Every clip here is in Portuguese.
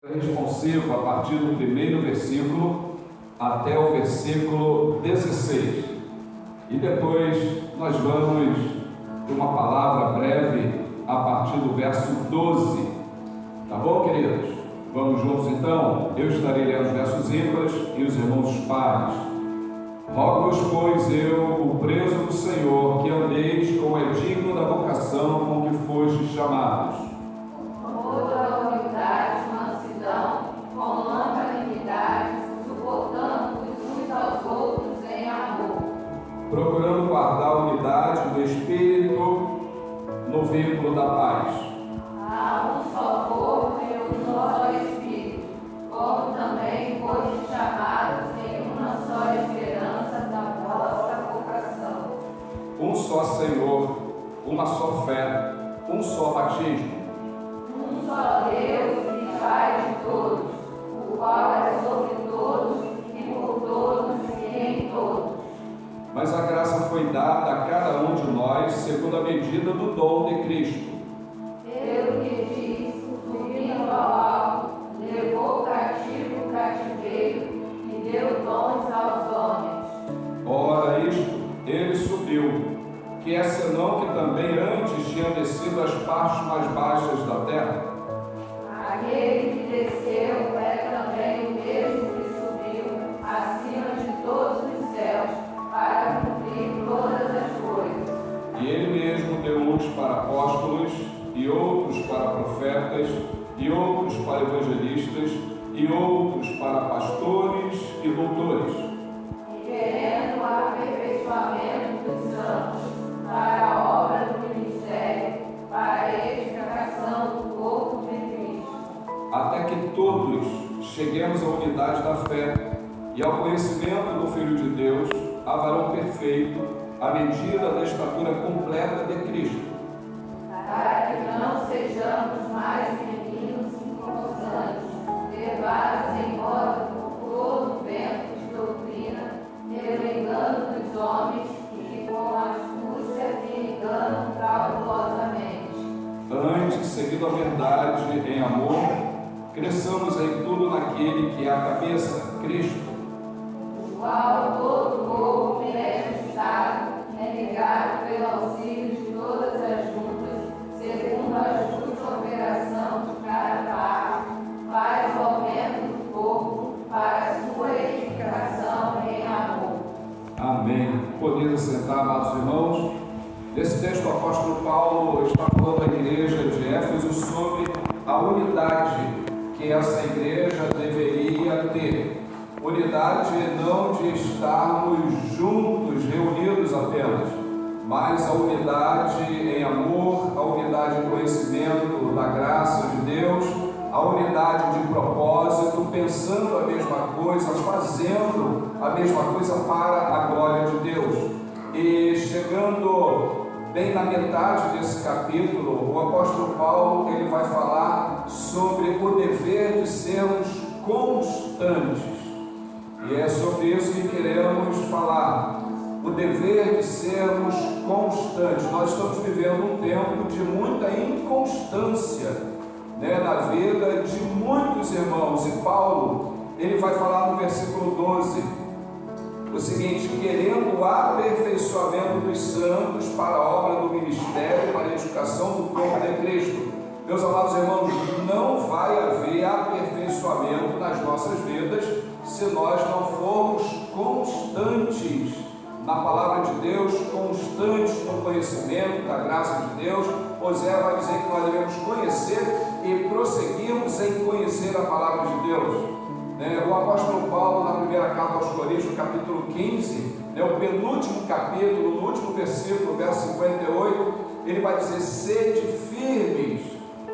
Responsivo a partir do primeiro versículo até o versículo 16. E depois nós vamos ter uma palavra breve a partir do verso 12. Tá bom, queridos? Vamos juntos então? Eu estarei lendo os versos ímpares e os irmãos os pares. Rogo-vos, pois, eu, o preso do Senhor, que andeis como é digno da vocação com que fostes chamados. Procurando guardar a unidade do Espírito no vínculo da paz. Há um só corpo e um só Espírito, como também fostes chamados em uma só esperança da vossa vocação. Um só Senhor, uma só fé, um só batismo. Um só Deus e Pai de todos, o qual é sobre todos e por todos e em todos. Mas a graça foi dada a cada um de nós segundo a medida do dom de Cristo. Pelo que diz, subindo ao alto, levou cativo o cativeiro e deu dons aos homens. Ora, isto, ele subiu, que é senão que também antes tinha descido às partes mais baixas da terra. Aquele que desceu é também o mesmo que subiu acima de todos os céus, para cumprir todas as coisas. E ele mesmo deu uns para apóstolos, e outros para profetas, e outros para evangelistas, e outros para pastores e doutores. E querendo o aperfeiçoamento dos santos, para a obra do ministério, para a edificação do corpo de Cristo. Até que todos cheguemos à unidade da fé e ao conhecimento do Filho de Deus, a varão perfeito, à medida da estatura completa de Cristo. Para que não sejamos mais meninos inconstantes, levados em moda por todo vento de doutrina, pelo engano dos homens que com astúcia se enganam fraudulosamente. Antes, seguindo a verdade em amor, cresçamos em tudo naquele que é a cabeça, Cristo, O qual todo o corpo é ajustado, é ligado pelo auxílio de todas as juntas, segundo a justa operação de cada parte, faz o aumento do corpo para a sua edificação em amor. Amém. Podemos sentar, amados irmãos. Nesse texto, o apóstolo Paulo está falando à igreja de Éfeso sobre a unidade que essa igreja deveria ter. Unidade não de estarmos juntos, reunidos apenas, mas a unidade em amor, a unidade em conhecimento da graça de Deus, a unidade de propósito, pensando a mesma coisa, fazendo a mesma coisa para a glória de Deus. E chegando bem na metade desse capítulo, o apóstolo Paulo ele vai falar sobre o dever de sermos constantes. E é sobre isso que queremos falar, o dever de sermos constantes. Nós estamos vivendo um tempo de muita inconstância, na vida de muitos irmãos. E Paulo, ele vai falar no versículo 12, o seguinte: querendo o aperfeiçoamento dos santos para a obra do ministério, para a edificação do corpo de Cristo. Meus amados irmãos, não vai haver aperfeiçoamento nas nossas vidas se nós não formos constantes na palavra de Deus, constantes no conhecimento da graça de Deus. Osé vai dizer que nós devemos conhecer e prosseguirmos em conhecer a palavra de Deus. O apóstolo Paulo, na primeira carta aos Coríntios, capítulo 15, o penúltimo capítulo, no último versículo, verso 58, ele vai dizer: sede firmes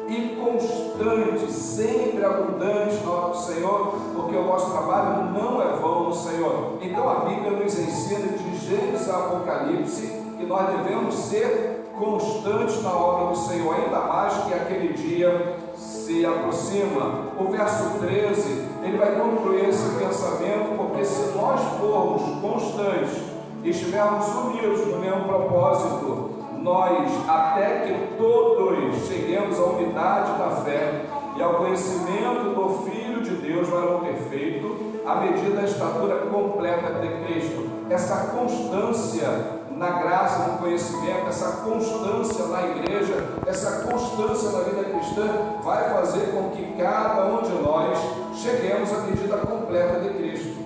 e constantes, sempre abundantes na obra do Senhor, porque o vosso trabalho não é vão no Senhor. Então a Bíblia nos ensina de Gênesis a Apocalipse que nós devemos ser constantes na obra do Senhor, ainda mais que aquele dia se aproxima. O verso 13, ele vai concluir esse pensamento, porque se nós formos constantes e estivermos unidos no mesmo propósito, nós, até que todos cheguemos à unidade da fé e ao conhecimento do Filho de Deus, varão perfeito, à medida da estatura completa de Cristo. Essa constância na graça, no conhecimento, essa constância na igreja, essa constância na vida cristã, vai fazer com que cada um de nós cheguemos à medida completa de Cristo.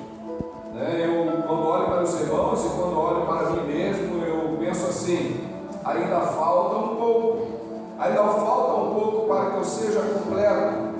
Eu, quando olho para os irmãos e quando olho para mim mesmo, eu penso assim: ainda falta um pouco, ainda falta um pouco para que eu seja completo,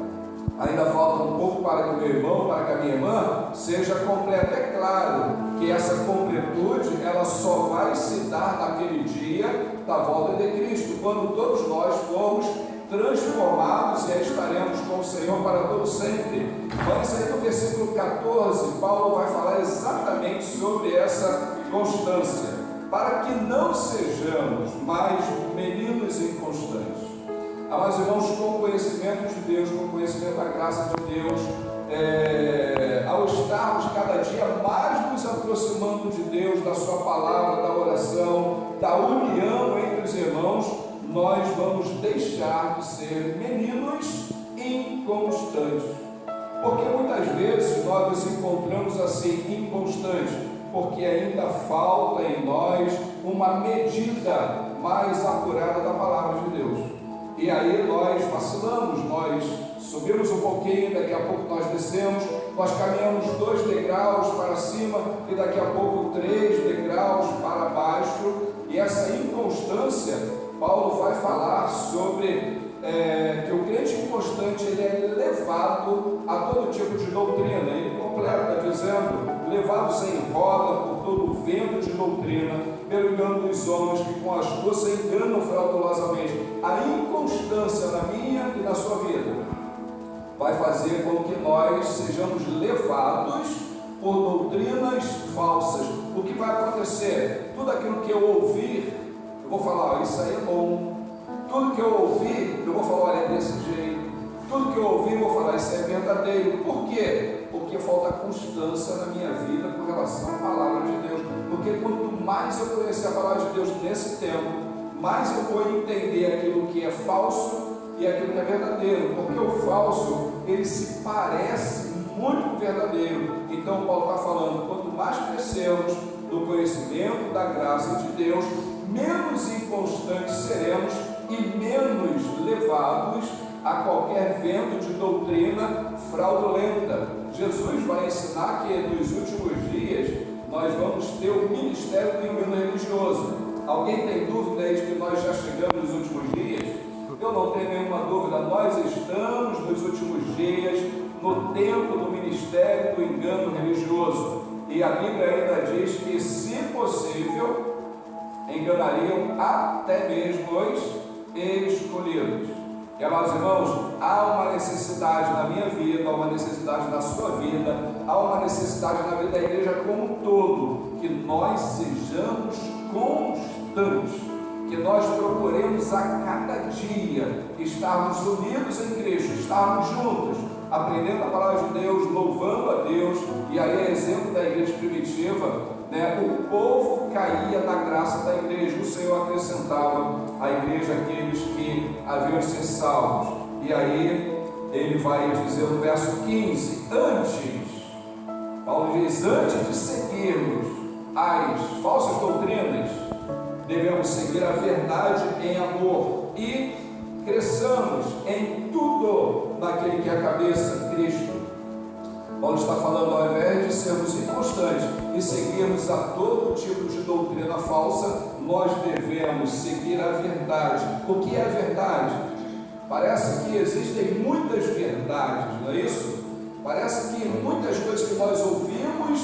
ainda falta um pouco para que o meu irmão, para que a minha irmã seja completa. É claro que essa completude, ela só vai se dar naquele dia da volta de Cristo, quando todos nós formos transformados e estaremos com o Senhor para todo sempre. Mas aí no versículo 14, Paulo vai falar exatamente sobre essa constância, para que não sejamos mais meninos inconstantes. Amados irmãos, com o conhecimento de Deus, com o conhecimento da graça de Deus, ao estarmos cada dia mais nos aproximando de Deus, da sua palavra, da oração, da união entre os irmãos, nós vamos deixar de ser meninos inconstantes. Porque muitas vezes nós nos encontramos assim, inconstantes, porque ainda falta em nós uma medida mais apurada da palavra de Deus. E aí nós vacilamos, nós subimos um pouquinho, daqui a pouco nós descemos, nós caminhamos 2 degraus para cima e daqui a pouco 3 degraus para baixo. E essa inconstância, Paulo vai falar sobre que o crente inconstante ele é levado a todo tipo de doutrina. Ele completa dizendo: levados em roda por todo o vento de doutrina, pelo engano dos homens que com astúcia enganam fraudulosamente. A inconstância na minha e na sua vida vai fazer com que nós sejamos levados por doutrinas falsas. O que vai acontecer? Tudo aquilo que eu ouvir, eu vou falar: isso aí é bom. Tudo que eu ouvir, eu vou falar: olha, é desse jeito. Tudo que eu ouvir, eu vou falar: isso é verdadeiro. Por quê? Porque falta constância na minha vida com relação à palavra de Deus. Porque quanto mais eu conhecer a palavra de Deus nesse tempo, mais eu vou entender aquilo que é falso e aquilo que é verdadeiro. Porque o falso, ele se parece muito com o verdadeiro. Então Paulo está falando: quanto mais crescemos no conhecimento da graça de Deus, menos inconstantes seremos e menos levados a qualquer vento de doutrina fraudulenta. Jesus vai ensinar que nos últimos dias nós vamos ter o ministério do engano religioso. Alguém tem dúvida aí de que nós já chegamos nos últimos dias? Eu não tenho nenhuma dúvida, nós estamos nos últimos dias, no tempo do ministério do engano religioso. E a Bíblia ainda diz que, se possível, enganariam até mesmo os escolhidos. E, amados irmãos, há uma necessidade na minha vida, há uma necessidade na sua vida, há uma necessidade na vida da igreja como um todo, que nós sejamos constantes, que nós procuremos a cada dia estarmos unidos em Cristo, estarmos juntos, aprendendo a palavra de Deus, louvando a Deus. E aí é exemplo da igreja primitiva, o povo caía na graça da igreja, o Senhor acrescentava à igreja aqueles que haviam de ser salvos. E aí ele vai dizer no verso 15, Paulo diz: antes de seguirmos as falsas doutrinas, devemos seguir a verdade em amor e cresçamos em tudo naquele que é a cabeça, Cristo. Paulo está falando: ao invés de sermos inconstantes e seguirmos a todo tipo de doutrina falsa, nós devemos seguir a verdade. O que é a verdade? Parece que existem muitas verdades, não é isso? Parece que muitas coisas que nós ouvimos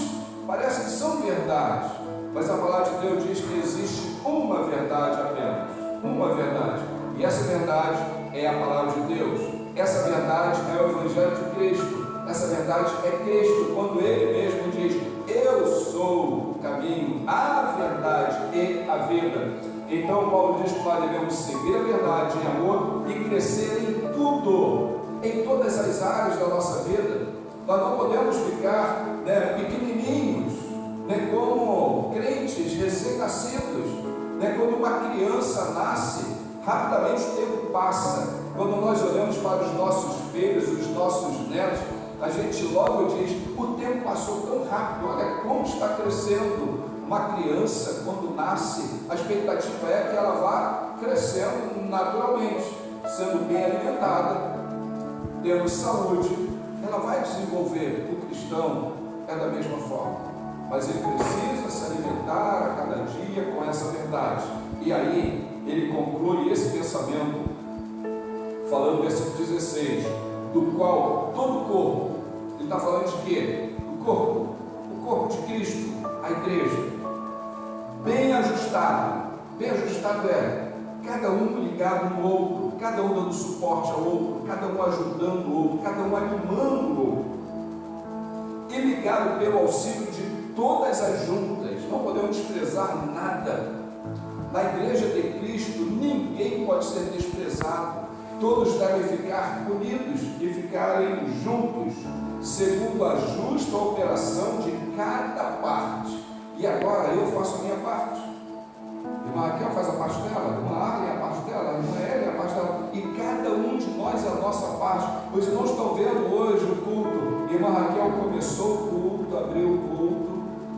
parece que são verdades, mas a palavra de Deus diz que existe uma verdade apenas, uma verdade, e essa verdade é a palavra de Deus. Essa verdade é o Evangelho de Cristo. Essa verdade é Cristo, quando Ele mesmo diz: eu sou o caminho, a verdade e a vida. Então Paulo diz que nós devemos seguir a verdade em amor e crescer em tudo, em todas as áreas da nossa vida. Nós não podemos ficar pequenininhos, como crentes recém-nascidos. Quando uma criança nasce, rapidamente o tempo passa. Quando nós olhamos para os nossos filhos, os nossos netos, a gente logo diz: o tempo passou tão rápido, olha como está crescendo. Uma criança, quando nasce, a expectativa é que ela vá crescendo naturalmente, sendo bem alimentada, tendo saúde, ela vai desenvolver. O cristão é da mesma forma, mas ele precisa se alimentar a cada dia com essa verdade. E aí ele conclui esse pensamento falando no versículo 16, do qual todo o corpo, ele está falando de quê? O corpo de Cristo, a igreja, bem ajustado é cada um ligado no outro, cada um dando suporte ao outro, cada um ajudando o outro, cada um animando o outro, e ligado pelo auxílio de todas as juntas. Não podemos desprezar nada. Na igreja de Cristo ninguém pode ser desprezado. Todos devem ficar unidos e ficarem juntos, segundo a justa operação de cada parte. E agora eu faço a minha parte. Irmã Raquel faz a parte dela, irmã Arlen a parte dela, irmã Elia a parte dela, e cada um de nós é a nossa parte. Os irmãos estão vendo hoje o culto. Irmã Raquel começou o culto, abriu o culto,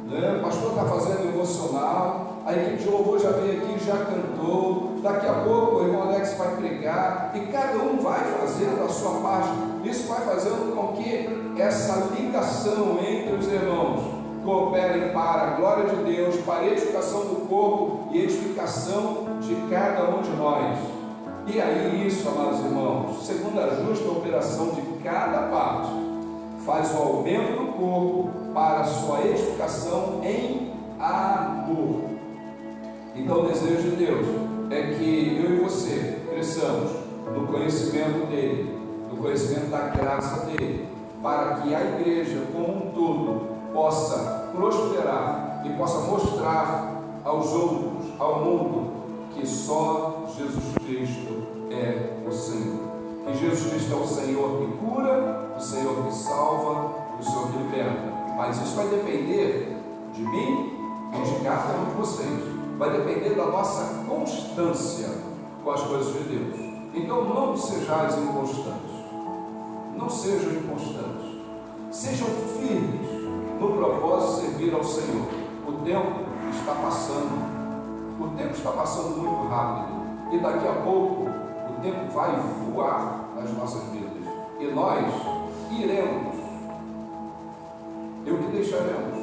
né? O pastor está fazendo devocional, a equipe de louvor já veio aqui, já cantou. Daqui a pouco o irmão Alex vai pregar, e cada um vai fazendo a sua parte. Isso vai fazendo com que essa ligação entre os irmãos cooperem para a glória de Deus, para a edificação do corpo e edificação de cada um de nós. E aí isso, amados irmãos, segundo a justa operação de cada parte, faz o aumento do corpo para a sua edificação em amor. Então o desejo de Deus é que eu e você cresçamos no conhecimento dele, no conhecimento da graça dele, para que a igreja como um todo possa prosperar e possa mostrar aos outros, ao mundo, que só Jesus Cristo é o Senhor. Que Jesus Cristo é o Senhor que cura, o Senhor que salva, o Senhor que liberta. Mas isso vai depender de mim e de cada um de vocês. Vai depender da nossa constância com as coisas de Deus. Então não sejais inconstantes. Não sejam inconstantes. Sejam firmes no propósito de servir ao Senhor. O tempo está passando. O tempo está passando muito rápido. E daqui a pouco o tempo vai voar nas nossas vidas. E nós iremos. E o que deixaremos?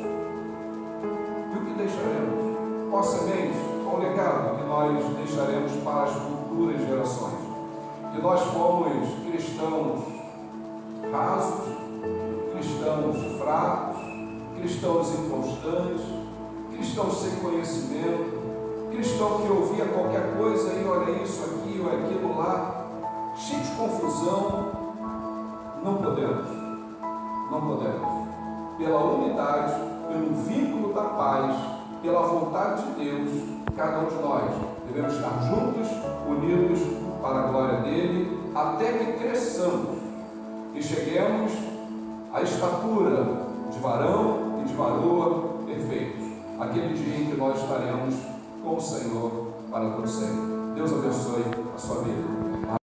E o que deixaremos? Qual semente, qual legado que nós deixaremos para as futuras gerações? Que nós fomos cristãos rasos, cristãos fracos, cristãos inconstantes, cristãos sem conhecimento, cristão que ouvia qualquer coisa e olha isso aqui ou aquilo lá, cheio de confusão. Não podemos. Pela unidade, pelo vínculo da paz, pela vontade de Deus, cada um de nós devemos estar juntos, unidos para a glória dele, até que cresçamos e cheguemos à estatura de varão e de varoa perfeitos, aquele dia em que nós estaremos com o Senhor para todo sempre. Deus abençoe a sua vida.